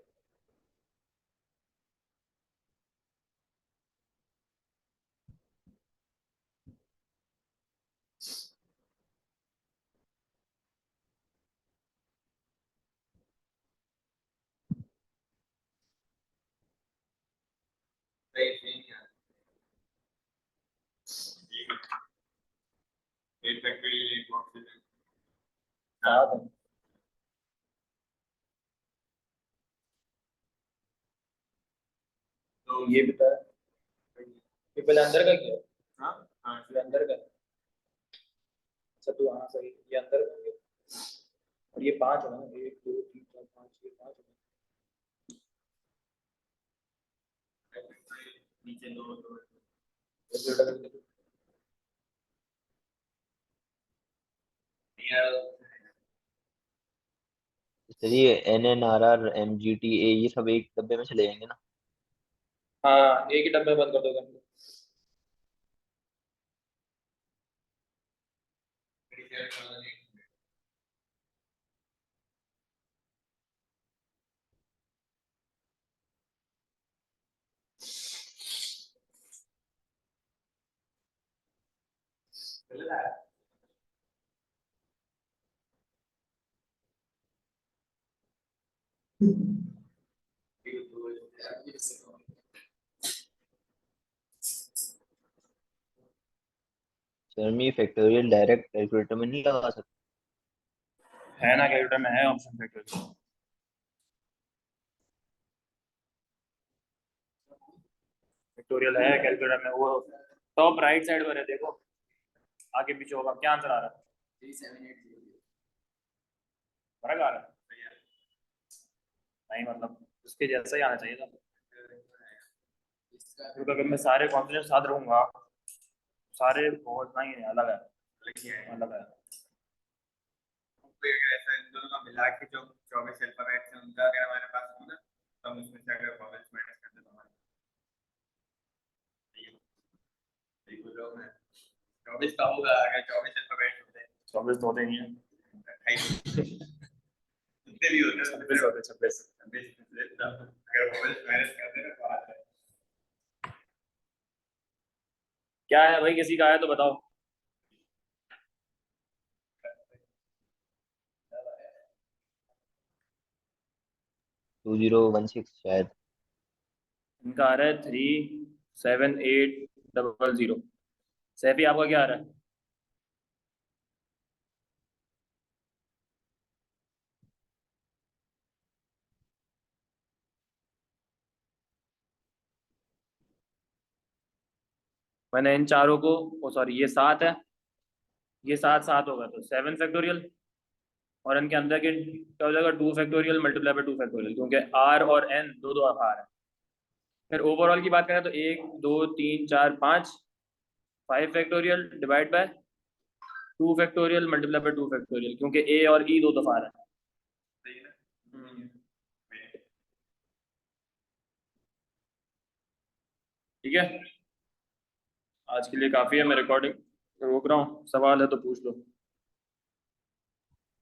सही है 8 फैक्टोरियल 8 बॉक्सेस सात है। तो ये भी था, ये पहले अंदर का किया, हाँ हाँ ये अंदर का। अच्छा तू हाँ सही, ये अंदर का किया। और ये पांच होगा ना, 1 2 3 4 5, ये पांच होगा। नीचे दो दो एक मिनट में देखो। सर ये NNRR MGTA ये सब एक डब्बे में चले जाएंगे ना। हाँ एक ही डब्बे में बंद कर दो तुम। सर मैं फैक्टोरियल डायरेक्ट कैलकुलेटर में नहीं लगा सकता? है ना, कैलकुलेटर में है ऑप्शन फैक्टोरियल। फैक्टोरियल है कैलकुलेटर में, वो टॉप राइट साइड पर है, देखो आगे पीछे होगा। क्या आंसर आ रहा है? 3780 फर्क आ रहा है? नहीं मतलब उसके जैसा ही आना चाहिए था, क्योंकि अगर मैं सारे कॉन्फिडेंस साथ रहूंगा, सारे बहुत नहीं है, अलग है, अलग है। फिर ऐसा इन दोनों का मिला के जो 24 अल्फाबेट्स हैं उनका अगर हमारे पास हो ना, तो हम उसमें से अगर वॉवेल्स माइनस कर दे तो हमारे सही बोल रहा हूं मैं? 24 का होगा अगर 24 अल्फाबेट्स होते हैं। 24 तो होते नहीं है, 28 कितने भी होते हैं, 26 होते, 26। 26 अगर वॉवेल्स माइनस कर दे तो आता है। क्या है भाई, किसी का है तो बताओ। 2016 शायद। इनका आ रहा है 37800। सैफी आपका क्या आ रहा है? मैंने इन चारों को, ओ सॉरी ये 7 है, ये 7 7 होगा तो 7 फैक्टोरियल, और इनके अंदर के क्या हो जाएगा, 2 फैक्टोरियल मल्टीप्लाई बाय 2 फैक्टोरियल, क्योंकि आर और एन दो दो आर है। फिर ओवरऑल की बात करें तो 1 2 3 4 5, 5 factorial divide by 2 factorial multiply by 2 factorial, क्योंकि ए और ई दो दफा आ रहा है। सही है ना? ठीक है, आज के लिए काफ़ी है, मैं रिकॉर्डिंग रोक रहा हूँ, सवाल है तो पूछ लो।